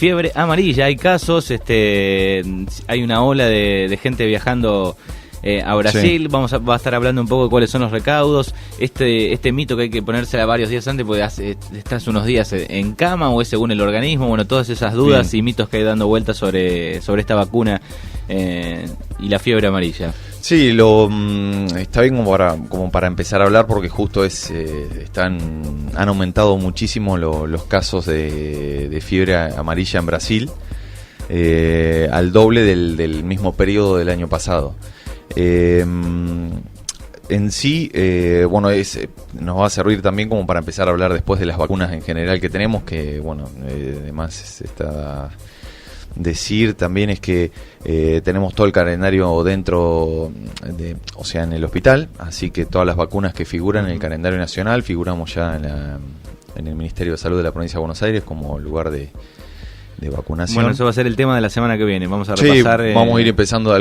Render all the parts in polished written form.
fiebre amarilla. Hay casos, hay una ola de gente viajando a Brasil. Sí. Va a estar hablando un poco de cuáles son los recaudos. Este mito que hay que ponérsela varios días antes porque estás unos días en cama o es según el organismo. Bueno, todas esas dudas y mitos que hay dando vueltas sobre esta vacuna y la fiebre amarilla. Sí, está bien como para empezar a hablar porque justo han aumentado muchísimo los casos de fiebre amarilla en Brasil, al doble del mismo periodo del año pasado. En sí, nos va a servir también como para empezar a hablar después de las vacunas en general que tenemos, que además decir también es que tenemos todo el calendario dentro en el hospital, así que todas las vacunas que figuran en el calendario nacional, figuramos ya en el Ministerio de Salud de la Provincia de Buenos Aires como lugar de vacunación. Bueno, eso va a ser el tema de la semana que viene. Vamos a repasar. Sí, vamos a ir empezando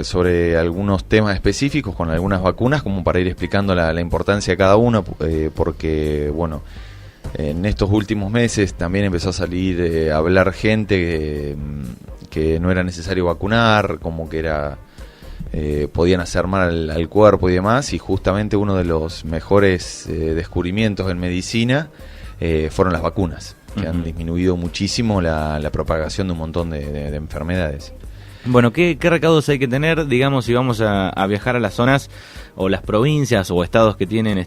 sobre algunos temas específicos con algunas vacunas, como para ir explicando la importancia de cada una, porque, en estos últimos meses también empezó a salir a hablar gente que no era necesario vacunar, como que podían hacer mal al cuerpo y demás, y justamente uno de los mejores descubrimientos en medicina fueron las vacunas, que han disminuido muchísimo la propagación de un montón de enfermedades. Bueno, ¿qué recaudos hay que tener, digamos, si vamos a viajar a las zonas o las provincias o estados que tienen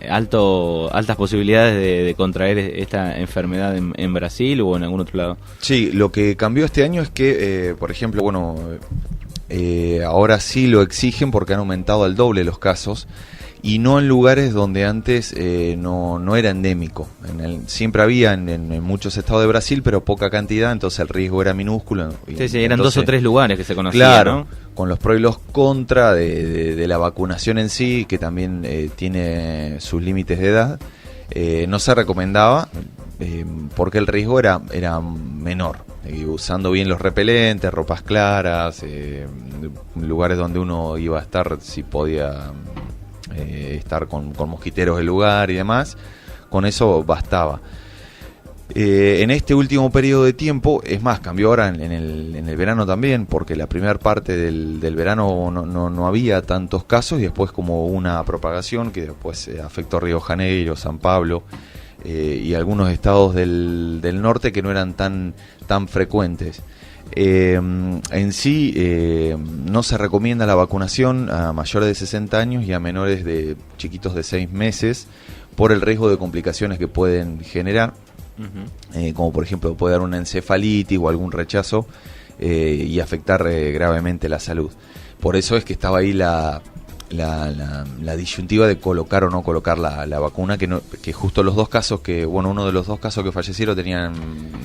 altas posibilidades de contraer esta enfermedad en Brasil o en algún otro lado? Sí, lo que cambió este año es que, por ejemplo, ahora sí lo exigen porque han aumentado al doble los casos, y no en lugares donde antes no era endémico. Siempre había en muchos estados de Brasil, pero poca cantidad, entonces el riesgo era minúsculo. Sí, eran 2 o 3 lugares que se conocían, claro, ¿no? Con los pros y los contra de la vacunación en sí, que también tiene sus límites de edad, no se recomendaba porque el riesgo era menor. Usando bien los repelentes, ropas claras, lugares donde uno iba a estar, si podía estar con mosquiteros del lugar y demás, con eso bastaba. En este último periodo de tiempo, es más, cambió ahora en el verano también, porque la primera parte del verano no había tantos casos, y después como una propagación que después afectó a Río de Janeiro, San Pablo y algunos estados del norte que no eran tan frecuentes. En sí, no se recomienda la vacunación a mayores de 60 años y a menores de chiquitos de 6 meses por el riesgo de complicaciones que pueden generar, como por ejemplo puede dar una encefalitis o algún rechazo y afectar gravemente la salud. Por eso es que estaba ahí la disyuntiva de colocar o no colocar la vacuna, que justo los dos casos uno de los dos casos que fallecieron tenían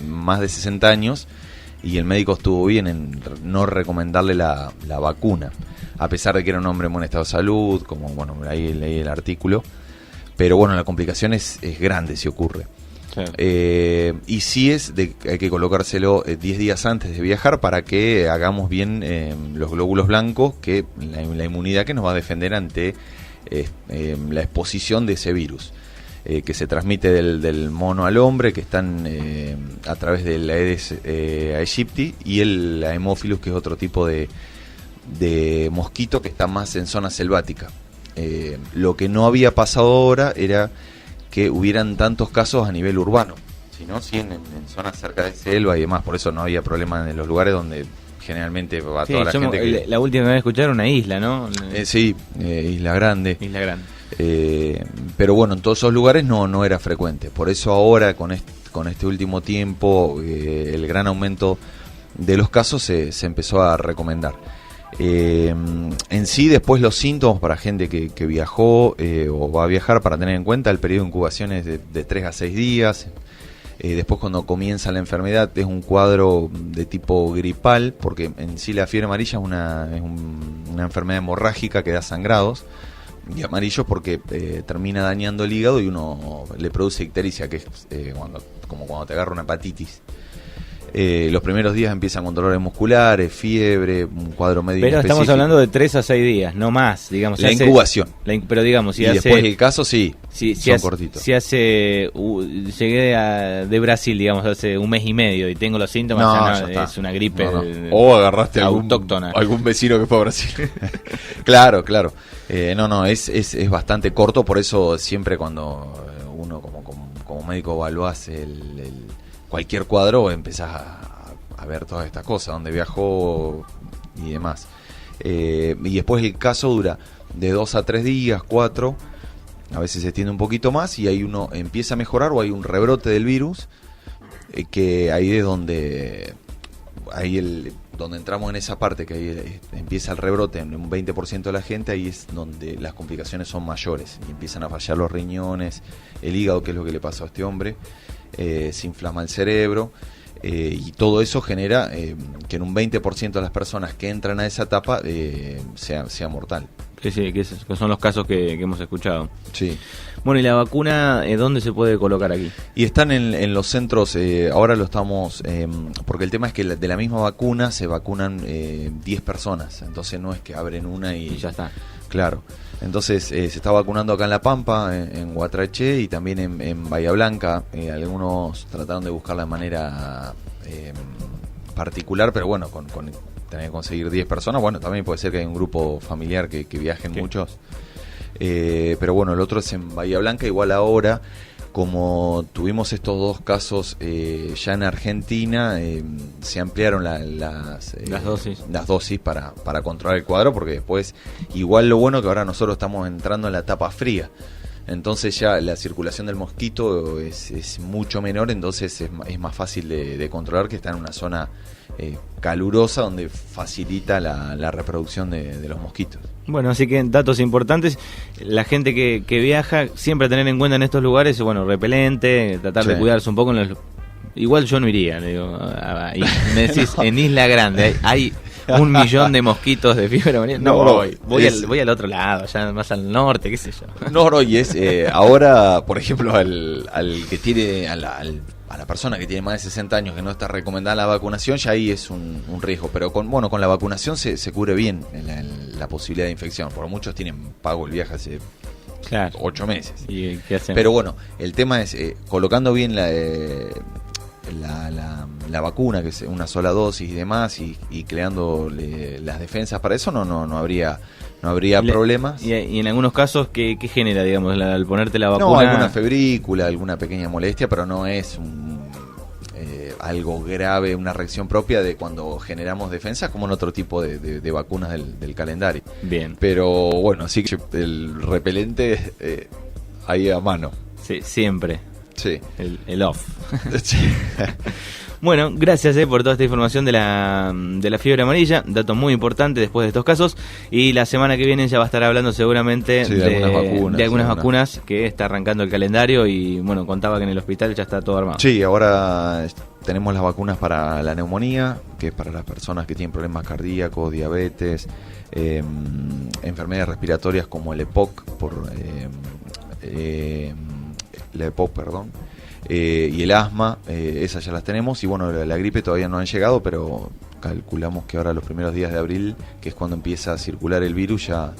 más de 60 años, y el médico estuvo bien en no recomendarle la vacuna, a pesar de que era un hombre en buen estado de salud, como ahí leí el artículo, pero la complicación es grande si ocurre. Sí. Y sí hay que colocárselo 10 días antes de viajar para que hagamos bien los glóbulos blancos, que la inmunidad que nos va a defender ante la exposición de ese virus. Que se transmite del mono al hombre, que están a través del Aedes aegypti, y el Haemophilus, que es otro tipo de mosquito que está más en zona selvática. Lo que no había pasado ahora era que hubieran tantos casos a nivel urbano, sino en zonas cerca de selva y demás. Por eso no había problema en los lugares donde generalmente va toda la gente. La última vez escucharon una isla, ¿no? Sí, Isla Grande. Isla Grande. Pero en todos esos lugares no era frecuente. Por eso ahora con este último tiempo el gran aumento de los casos se empezó a recomendar. En sí, después los síntomas para gente que viajó o va a viajar, para tener en cuenta, el periodo de incubación es de 3 a 6 días. Después, cuando comienza la enfermedad, es un cuadro de tipo gripal, porque en sí la fiebre amarilla es una enfermedad hemorrágica que da sangrados, y amarillo porque termina dañando el hígado y uno le produce ictericia, que es como cuando te agarra una hepatitis. Los primeros días empiezan con dolores musculares, fiebre, un cuadro medio Pero específico. estamos hablando de 3 a 6 días, no más, digamos. La incubación. Pero digamos, si y hace... después el caso sí, son cortitos. Si hace... llegué de Brasil, digamos, hace un mes y medio y tengo los síntomas, ya está. es una gripe O agarraste autóctona. algún vecino que fue a Brasil. Claro. Es bastante corto, por eso siempre cuando uno como médico evaluás cualquier cuadro, empezás a ver todas estas cosas, dónde viajó y demás. Y después el caso dura de 2 a 3 días, 4, a veces se extiende un poquito más y ahí uno empieza a mejorar o hay un rebrote del virus, que ahí es donde entramos en esa parte, que ahí empieza el rebrote en un 20% de la gente, ahí es donde las complicaciones son mayores y empiezan a fallar los riñones, el hígado, que es lo que le pasó a este hombre, se inflama el cerebro, y todo eso genera que en un 20% de las personas que entran a esa etapa sea mortal. Sí, que son los casos que hemos escuchado. Sí. Bueno, ¿y la vacuna dónde se puede colocar aquí? Y están en los centros, ahora lo estamos, porque el tema es que de la misma vacuna se vacunan 10 personas, entonces no es que abren una y ya está. Claro, entonces se está vacunando acá en La Pampa, en Guatraché y también en Bahía Blanca. Algunos trataron de buscar la manera particular, pero bueno, con tener que conseguir 10 personas, bueno, también puede ser que hay un grupo familiar que viajen muchos. Pero bueno, el otro es en Bahía Blanca. Igual ahora, como tuvimos estos 2 casos ya en Argentina, se ampliaron las dosis para controlar el cuadro, porque después, igual lo bueno que ahora nosotros estamos entrando en la etapa fría, entonces ya la circulación del mosquito es mucho menor, entonces es más fácil de controlar, que está en una zona calurosa donde facilita la reproducción de los mosquitos. Bueno, así que datos importantes. La gente que viaja, siempre tener en cuenta en estos lugares, bueno, repelente, tratar de cuidarse un poco. Igual yo no iría, digo, me decís, en Isla Grande hay 1 millón de mosquitos de fiebre amarilla. No, voy al otro lado, allá más al norte, qué sé yo. No, y es ahora, por ejemplo, al que tiene, a la persona que tiene más de 60 años que no está recomendada la vacunación, ya ahí es un riesgo. Pero con la vacunación se cubre bien la posibilidad de infección. Por muchos tienen pago el viaje hace 8 meses. ¿Y qué hacen? Pero bueno, el tema es colocando bien la vacuna, que es una sola dosis y demás, y creando las defensas para eso, no habría problemas. Y en algunos casos, ¿qué genera, digamos, al ponerte la vacuna? No, alguna febrícula, alguna pequeña molestia, pero no es algo grave, una reacción propia de cuando generamos defensas, como en otro tipo de vacunas del calendario. Bien. Pero bueno, así que el repelente ahí a mano. Sí, siempre. Sí. El off. Sí. Bueno, gracias por toda esta información de la fiebre amarilla, dato muy importante después de estos casos, y la semana que viene ya va a estar hablando seguramente de algunas vacunas que está arrancando el calendario, y bueno, contaba que en el hospital ya está todo armado. Sí, ahora tenemos las vacunas para la neumonía, que es para las personas que tienen problemas cardíacos, diabetes, enfermedades respiratorias como el EPOC, y el asma, esas ya las tenemos, y bueno, la gripe todavía no han llegado, pero calculamos que ahora los primeros días de abril, que es cuando empieza a circular el virus, ya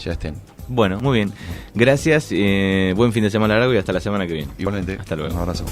estén. Bueno, muy bien. Gracias, buen fin de semana largo y hasta la semana que viene. Igualmente. Hasta luego. Un abrazo.